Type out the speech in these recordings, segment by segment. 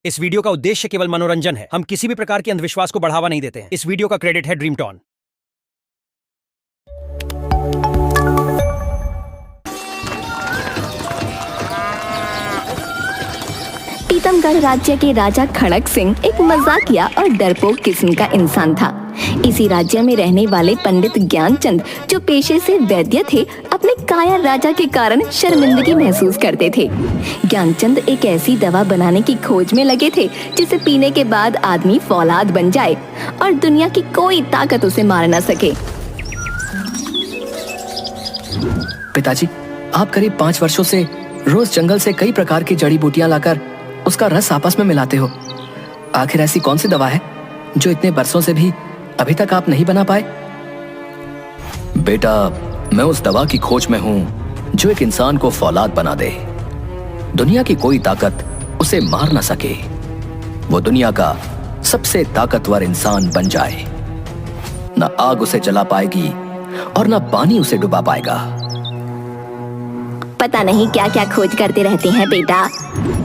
इस वीडियो का उद्देश्य केवल मनोरंजन है। हम किसी भी प्रकार के अंधविश्वास को बढ़ावा नहीं देते हैं। इस वीडियो का क्रेडिट है ड्रीमटॉन। पीतमगढ़ राज्य के राजा खड़क सिंह एक मजाकिया और डरपोक किस्म का इंसान था। इसी राज्य में रहने वाले पंडित ज्ञानचंद, जो पेशे से वैद्य थे, अपने कायर राजा के कारण शर्मिंदगी महसूस करते थे। ज्ञानचंद एक ऐसी दवा बनाने की खोज में लगे थे जिसे पीने के बाद आदमी फौलाद बन जाए और दुनिया की कोई ताकत उसे मार न सके। पिताजी, आप करीब 5 वर्षों से रोज जंगल से कई प्रकार की जड़ी बूटियां लाकर उसका रस आपस में मिलाते हो। आखिर ऐसी कौन सी दवा है जो इतने बरसों से भी अभी तक आप नहीं बना पाए? बेटा, मैं उस दवा की खोज में हूं जो एक इंसान को फौलाद बना दे। दुनिया की कोई ताकत उसे मार ना सके। वो दुनिया का सबसे ताकतवर इंसान बन जाए। ना आग उसे जला पाएगी और ना पानी उसे डुबा पाएगा। पता नहीं क्या क्या खोज करते रहते हैं बेटा।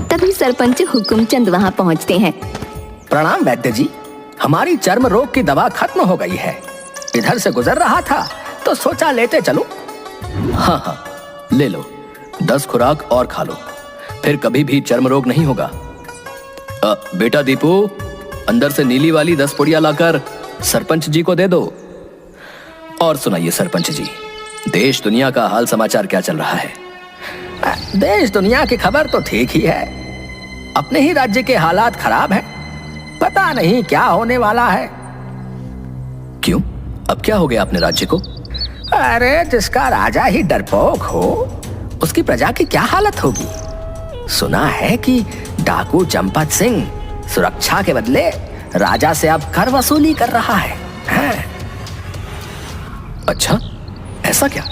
तभी सरपंच हुकुमचंद वहाँ पहुँचते हैं। प्रणाम वैद्य जी, हमारी चर्म रोग की दवा खत्म हो गई है। इधर से गुजर रहा था तो सोचा लेते चलूं। हाँ, ले लो। 10 खुराक और खा लो, फिर कभी भी चर्म रोग नहीं होगा। बेटा दीपू, अंदर से नीली वाली 10 पुड़िया लाकर सरपंच जी को दे दो। और सुनाइए सरपंच जी, देश दुनिया का हाल समाचार क्या चल रहा है? देश दुनिया की खबर तो ठीक ही है। अपने ही राज्य के हालात खराब हैं। पता नहीं क्या होने वाला है। क्यों? अब क्या हो गया अपने राज्य को? अरे, जिसका राजा ही डरपोक हो, उसकी प्रजा की क्या हालत होगी। सुना है कि डाकू चंपत सिंह सुरक्षा के बदले राजा से अब कर वसूली कर रहा है। अच्छा, ऐसा क्या?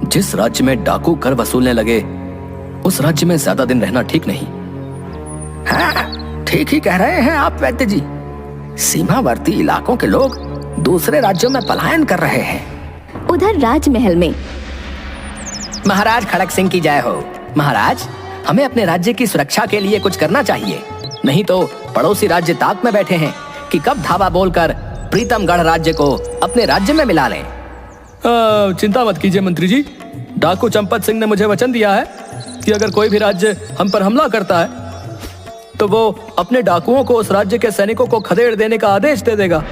जिस राज्य में डाकू कर वसूलने लगे, उस राज्य में ज्यादा दिन रहना ठीक नहीं। हाँ, ठीक ही कह रहे हैं आप वैद्य जी। सीमावर्ती इलाकों के लोग दूसरे राज्यों में पलायन कर रहे हैं। उधर राजमहल में महाराज खड़क सिंह की जय हो। महाराज, हमें अपने राज्य की सुरक्षा के लिए कुछ करना चाहिए, नहीं तो पड़ोसी राज्य ताक में बैठे हैं कि कब धावा बोलकर प्रीतमगढ़ राज्य को अपने राज्य में मिला लें। चिंता मत कीजिए मंत्री जी। डाकू चंपत सिंह ने मुझे वचन दिया है कि अगर कोई भी राज्य हम पर हमला करता है तो वो अपने डाकुओं को उस राज्य के सैनिकों को खदेड़ देने का आदेश दे देगा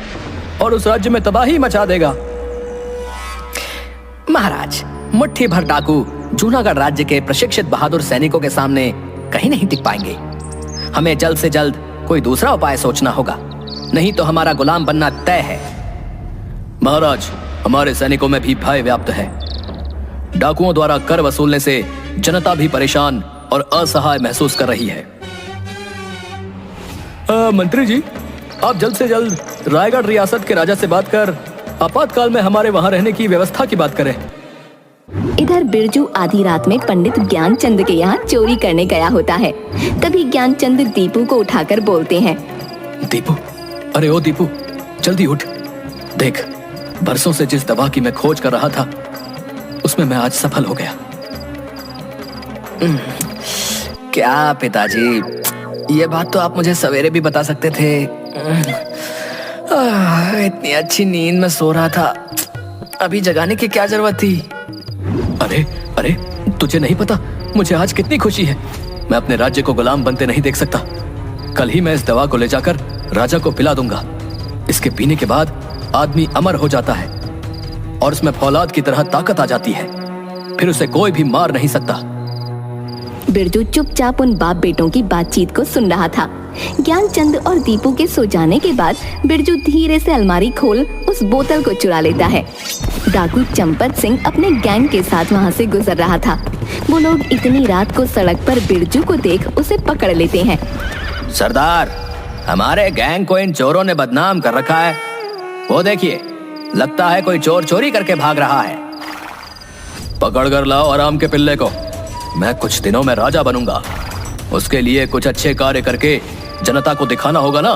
और उस राज्य में तबाही मचा देगा। महाराज, मुट्ठी भर डाकू जूनागढ़ राज्य के प्रशिक्षित बहादुर सैनिकों के सामने कहीं नहीं टिक पाएंगे। हमें जल्द से जल्द कोई दूसरा उपाय सोचना होगा, नहीं तो हमारा गुलाम बनना तय है। महाराज, हमारे सैनिकों में भी भय व्याप्त है। डाकुओं द्वारा कर वसूलने से जनता भी परेशान और असहाय महसूस कर रही है। मंत्री जी, आप जल्द से जल्द रायगढ़ रियासत के राजा से बात कर आपातकाल में हमारे वहां रहने की व्यवस्था की बात करें। इधर बिरजू आधी रात में पंडित ज्ञानचंद के यहाँ चोरी करने गया होता है। तभी ज्ञानचंद दीपू को उठाकर बोलते हैं। दीपू, अरे ओ दीपू, जल्दी उठ। देख, बरसों से जिस दवा की मैं खोज कर रहा था, उसमें मैं आज सफल हो गया। क्या पिताजी, ये बात तो आप मुझे सवेरे भी बता सकते थे। इतनी अच्छी नींद में सो रहा था, अभी जगाने की क्या जरूरत थी? अरे अरे, तुझे नहीं पता मुझे आज कितनी खुशी है। मैं अपने राज्य को गुलाम बनते नहीं देख सकता। कल ही मैं इस दवा को ले जाकर राजा को पिला दूंगा। इसके पीने के बाद आदमी अमर हो जाता है और उसमें फौलाद की तरह ताकत आ जाती है। फिर उसे कोई भी मार नहीं सकता। बिरजू चुपचाप उन बाप बेटों की बातचीत को सुन रहा था। ज्ञानचंद और दीपू के सो जाने के बाद बिरजू धीरे से अलमारी खोल उस बोतल को चुरा लेता है। डाकू चंपत सिंह अपने गैंग के साथ वहाँ से गुजर रहा था। वो लोग इतनी रात को सड़क पर बिरजू को देख उसे पकड़ लेते हैं। सरदार, हमारे गैंग को इन चोरों ने बदनाम कर रखा है। वो देखिए, लगता है कोई चोर चोरी करके भाग रहा है। पकड़ कर लाओ आराम के पिल्ले को। मैं कुछ दिनों में राजा बनूंगा। उसके लिए कुछ अच्छे कार्य करके जनता को दिखाना होगा ना।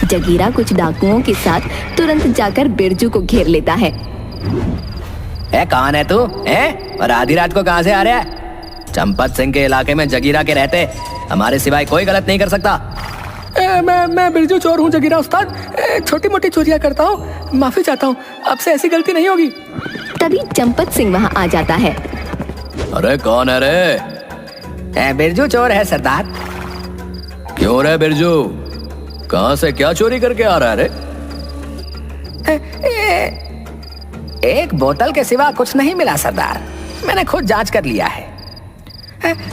जगीरा कुछ डाकुओं के साथ तुरंत जाकर बिरजू को घेर लेता है। कौन है तू? और आधी रात को कहां से आ रहा है? चंपत सिंह के इलाके में जगीरा के रहते हमारे सिवाय कोई गलत नहीं कर सकता। मैं बिरजू चोर हूँ जगीरा उस्ताद। छोटी मोटी चोरियां करता हूँ, माफी चाहता हूँ, आपसे ऐसी गलती नहीं होगी। तभी चंपत सिंह वहाँ आ जाता है। अरे कौन है रे? बिरजू चोर है सरदार। क्यों रे बिरजू, कहाँ से क्या चोरी करके आ रहा है रे? एक बोतल के सिवा कुछ नहीं मिला सरदार, मैंने खुद जांच कर लिया है।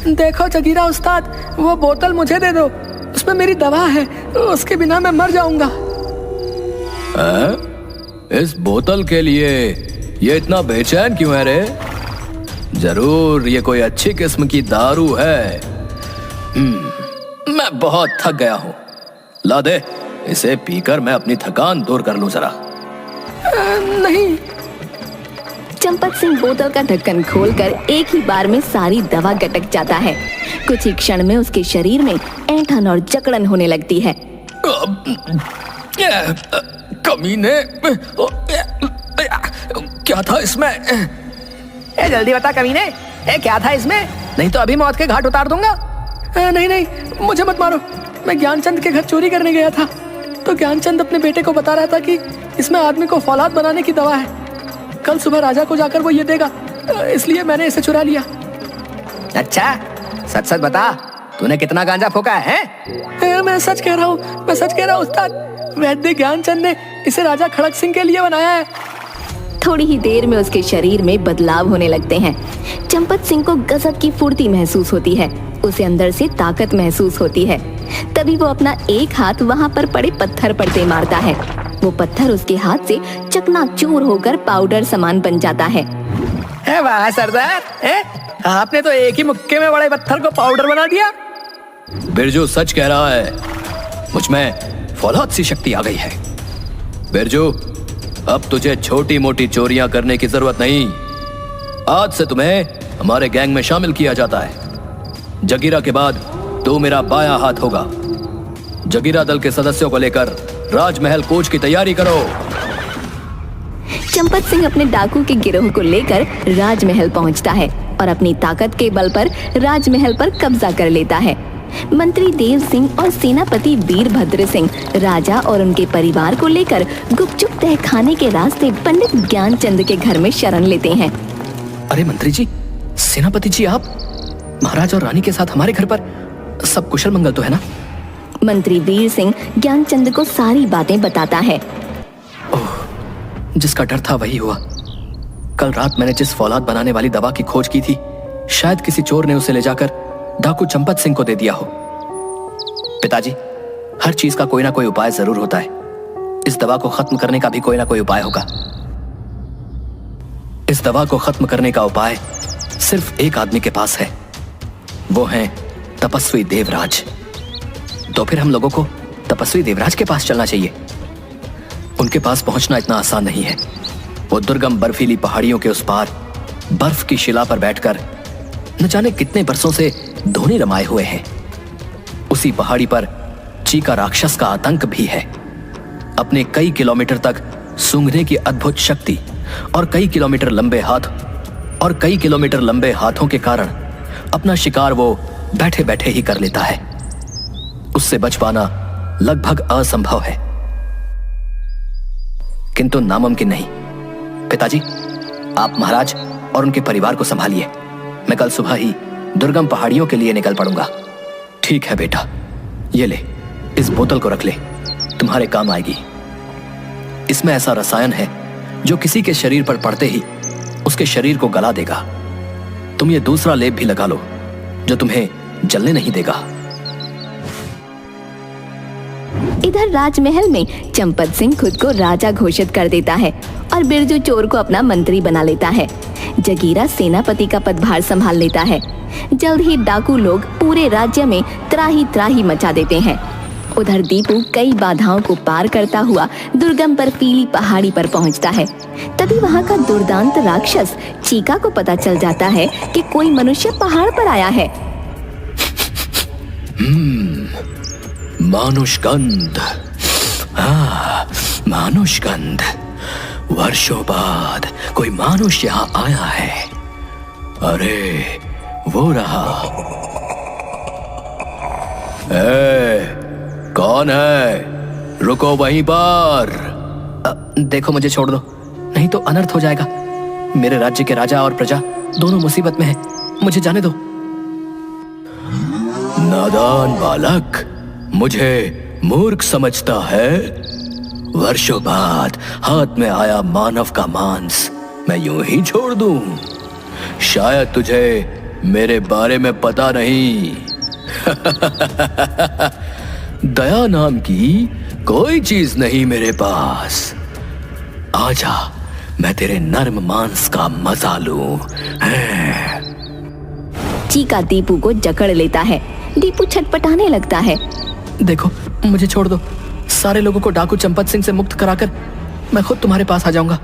देखो जगीरा उस्ताद, वो बोतल मुझे दे दो, उसमें मेरी दवा है, उसके बिना मैं मर जाऊंगा। इस बोतल के लिए ये इतना बेचैन क्यों है रे? जरूर ये कोई अच्छी किस्म की दारू है। मैं बहुत थक गया हूँ, ला दे, इसे पीकर मैं अपनी थकान दूर कर लूं जरा। नहीं। चंपत सिंह बोतल का ढक्कन खोलकर एक ही बार में सारी दवा गटक जाता है। कुछ ही क्षण में उसके शरीर में ऐंठन और जकड़न होने लगती है। कमीने, क्या था इसमें? जल्दी बता कमीने, क्या था इसमें, नहीं तो अभी मौत के घाट उतार दूंगा। नहीं, मुझे मत मारो। मैं ज्ञानचंद के घर चोरी करने गया था, तो ज्ञानचंद अपने बेटे को बता रहा था कि इसमें आदमी को फौलाद बनाने की दवा है। कल सुबह राजा को जाकर वो ये देगा, इसलिए मैंने इसे चुरा लिया। अच्छा, सच सच बता, तूने कितना गांजा फूका है? मैं सच कह रहा हूँ उस्ताद। वैद्य ज्ञानचंद ने इसे राजा खड़क सिंह के लिए बनाया है। थोड़ी ही देर में उसके शरीर में बदलाव होने लगते हैं। चंपत सिंह को गजब की फुर्ती महसूस होती है, उसे अंदर से ताकत महसूस होती है। तभी वो अपना एक हाथ वहाँ पर पड़े पत्थर पर दे मारता है। वो पत्थर उसके हाथ से चकनाचूर होकर पाउडर समान बन जाता है। वाह सरदार, आपने तो एक ही मुक्के में बड़े पत्थर को पाउडर बना दिया। बिरजू सच कह रहा है, मुझ में फौलाद सी शक्ति आ गई है। बिरजू, अब तुझे छोटी मोटी चोरियां करने की जरूरत नहीं। आज से तुम्हें हमारे गैंग में शामिल किया जाता है। जगीरा के बाद तू मेरा बायां हाथ होगा। जगीरा दल के सदस्यों को लेकर राजमहल कूच की तैयारी करो। चंपत सिंह अपने डाकू के गिरोह को लेकर राजमहल पहुंचता है और अपनी ताकत के बल पर राजमहल पर कब्जा कर लेता है। मंत्री देव सिंह और सेनापति वीरभद्र सिंह राजा और उनके परिवार को लेकर गुपचुप तहखाने के रास्ते पंडित ज्ञानचंद के घर में शरण लेते हैं। अरे मंत्री जी, सेनापति जी, आप महाराज और रानी के साथ हमारे घर पर, सब कुशल मंगल तो है ना? मंत्री वीर सिंह ज्ञानचंद को सारी बातें बताता है। ओह, जिसका डर था वही हुआ। कल रात मैंने जिस फौलाद बनाने वाली दवा की खोज की थी, शायद किसी चोर ने उसे ले जाकर डाकू चंपत सिंह को दे दिया हो। पिताजी, हर चीज का कोई ना कोई उपाय जरूर होता है। इस दवा को खत्म करने का भी कोई ना कोई उपाय होगा। इस दवा को खत्म करने का उपाय सिर्फ एक आदमी के पास है, वो है तपस्वी देवराज। तो फिर हम लोगों को तपस्वी देवराज के पास चलना चाहिए। उनके पास पहुंचना इतना आसान नहीं है। वो दुर्गम बर्फीली पहाड़ियों के उस पार बर्फ की शिला पर बैठकर न जाने कितने बरसों से धोनी रमाए हुए हैं। उसी पहाड़ी पर चीका राक्षस का आतंक भी है। अपने कई किलोमीटर तक सूंघने की अद्भुत शक्ति और कई किलोमीटर लंबे हाथों के कारण अपना शिकार वो बैठे बैठे ही कर लेता है। उससे बच पाना लगभग असंभव है, किंतु नामुमकिन नहीं। पिताजी, आप महाराज और उनके परिवार को संभालिए। मैं कल सुबह ही दुर्गम पहाड़ियों के लिए निकल पड़ूंगा। ठीक है बेटा, ये ले, इस बोतल को रख ले, तुम्हारे काम आएगी। इसमें ऐसा रसायन है जो किसी के शरीर पर पड़ते ही उसके शरीर को गला देगा। तुम ये दूसरा लेप भी लगा लो जो तुम्हें जलने नहीं देगा। इधर राजमहल में चंपत सिंह खुद को राजा घोषित कर देता है और बिरजू चोर को अपना मंत्री बना लेता है। जगीरा सेनापति का पदभार संभाल लेता है। जल्द ही डाकू लोग पूरे राज्य में त्राही त्राही मचा देते हैं। उधर दीपू कई बाधाओं को पार करता हुआ दुर्गम बर्फीली पहाड़ी पर पहुंचता है। तभी वहां का दुर्दांत राक्षस चीका को पता चल जाता है कि कोई मनुष्य पहाड़ पर आया है। मानुषगंध, मानुषगंध। वर्षों बाद कोई मानुष यहाँ आया है। अरे वो रहा। कौन है? रुको वहीं पर। देखो, मुझे छोड़ दो, नहीं तो अनर्थ हो जाएगा। मेरे राज्य के राजा और प्रजा दोनों मुसीबत में हैं। मुझे जाने दो। नादान बालक, मुझे मूर्ख समझता है? वर्षों बाद हाथ में आया मानव का मांस मैं यूं ही छोड़ दूं? शायद तुझे मेरे बारे में पता नहीं। दया नाम की कोई चीज नहीं मेरे पास। आजा, मैं तेरे नर्म मांस का मजा लूं। चीका दीपू को जकड़ लेता है। दीपू छटपटाने लगता है। देखो, मुझे छोड़ दो। सारे लोगों को डाकू चंपत सिंह से मुक्त कराकर मैं खुद तुम्हारे पास आ जाऊंगा।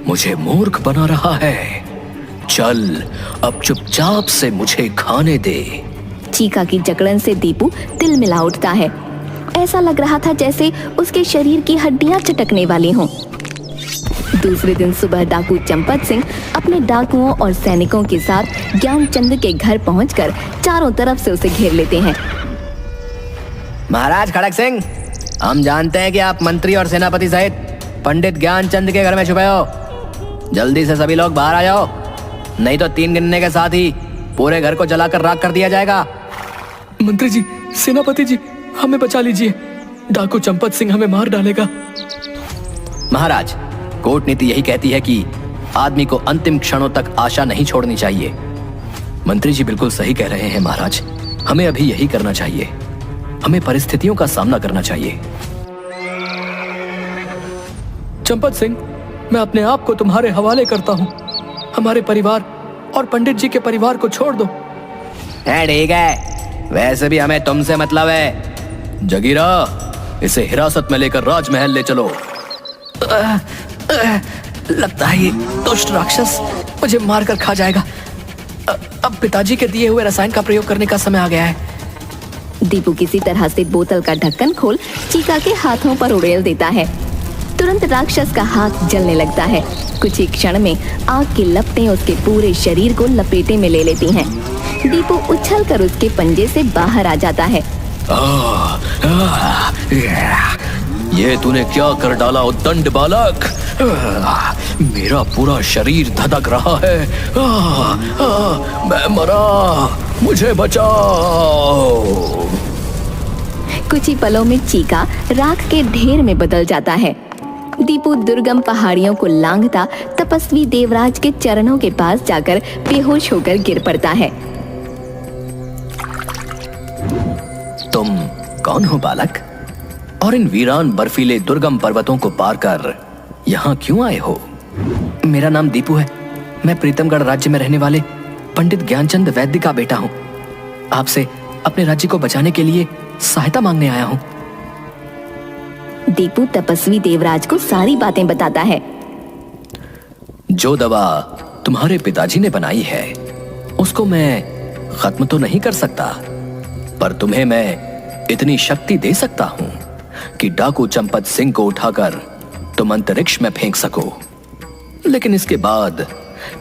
मुझे मूर्ख बना रहा है। चल, अब चुपचाप से मुझे खाने दे। चीका की जकड़न से दीपू तिलमिला उठता है। ऐसा लग रहा था जैसे उसके शरीर की हड्डियां चटकने वाली हों। दूसरे दिन सुबह डाकू चंपत सिंह अपने डाकुओं और सैनिकों के साथ ज्ञानचंद के घर पहुंचकर चारों तरफ से उसे घेर लेते हैं। महाराज खड़क सिंह, हम जानते हैं कि आप मंत्री और सेनापति सहित पंडित ज्ञानचंद के घर में छुपे हो। जल्दी से सभी लोग बाहर आ जाओ, नहीं तो 3 गिनने के साथ ही पूरे घर को जलाकर राख कर दिया जाएगा। मंत्री जी, सेनापति जी, हमें बचा लीजिए। डाकू चंपत सिंह हमें मार डालेगा। महाराज, कूटनीति यही कहती है कि आदमी को अंतिम क्षणों तक आशा नहीं छोड़नी चाहिए। मंत्री जी बिल्कुल सही कह रहे हैं महाराज। हमें अभी यही करना चाहिए। हमें परिस्थितियों का सामना करना चाहिए। चंपत सिंह, मैं अपने आप को तुम्हारे हवाले करता हूँ। हमारे परिवार और पंडित जी के परिवार को छोड़ दो। ठीक है, वैसे भी हमें तुमसे मतलब है। जगीरा, इसे हिरासत में लेकर राजमहल ले चलो। लगता है ये दुष्ट राक्षस मुझे मारकर खा जाएगा। अब पिताजी के दिए हुए रसायन का प्रयोग करने का समय आ गया है। दीपू किसी तरह से बोतल का ढक्कन खोल चीका के हाथों पर उड़ेल देता है। तुरंत राक्षस का हाथ जलने लगता है। कुछ ही क्षण में आग की लपटें उसके पूरे शरीर को लपेटे में ले लेती हैं। दीपू उछलकर उसके पंजे से बाहर आ जाता है। ये तूने क्या कर डाला उद्दंड बालक? मेरा पूरा शरीर धधक रहा है। मैं मरा, मुझे बचाओ। कुछ ही पलों में चीका राख के ढेर में बदल जाता है। दीपू दुर्गम पहाड़ियों को लांघता तपस्वी देवराज के चरणों के पास जाकर बेहोश होकर गिर पड़ता है। तुम कौन हो बालक? और इन वीरान बर्फीले दुर्गम पर्वतों को पार कर यहाँ क्यों आए हो? मेरा नाम दीपू है। मैं प्रीतमगढ़ राज्य में रहने वाले पंडित ज्ञानचंद वैद्य का बेटा हूँ। आपसे अपने राज्य को बचाने के लिए सहायता मांगने आया हूँ। दीपू तपस्वी देवराज को सारी बातें बताता है। जो दवा तुम्हारे पिताजी ने बनाई है उसको मैं खत्म तो नहीं कर सकता, पर तुम्हें मैं इतनी शक्ति दे सकता हूं कि डाकू चंपत सिंह को उठाकर तुम अंतरिक्ष में फेंक सको। लेकिन इसके बाद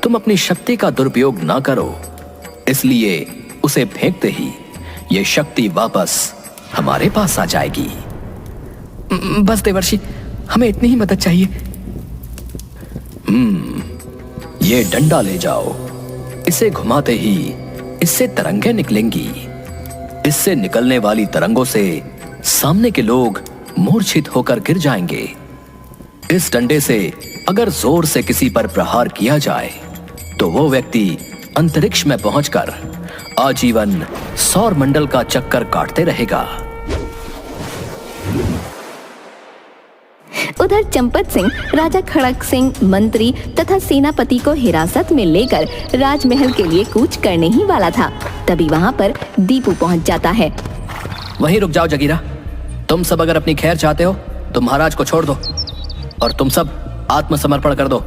तुम अपनी शक्ति का दुरुपयोग ना करो, इसलिए उसे फेंकते ही ये शक्ति वापस हमारे पास आ जाएगी। बस देवर्षि, हमें इतनी ही मदद चाहिए। ये डंडा ले जाओ। इसे घुमाते ही इससे तरंगें निकलेंगी। इससे निकलने वाली तरंगों से सामने के लोग मूर्छित होकर गिर जाएंगे। इस डंडे से अगर जोर से किसी पर प्रहार किया जाए तो वो व्यक्ति अंतरिक्ष में पहुंचकर आजीवन सौर मंडल का चक्कर काटते रहेगा। उधर चंपत सिंह राजा खड़क सिंह, मंत्री तथा सेनापति को हिरासत में लेकर राजमहल के लिए कूच करने ही वाला था। तभी वहां पर दीपू पहुंच जाता है। वहीं रुक जाओ जगीरा। तुम सब अगर अपनी खैर चाहते हो तो महाराज को छोड़ दो और तुम सब आत्मसमर्पण कर दो।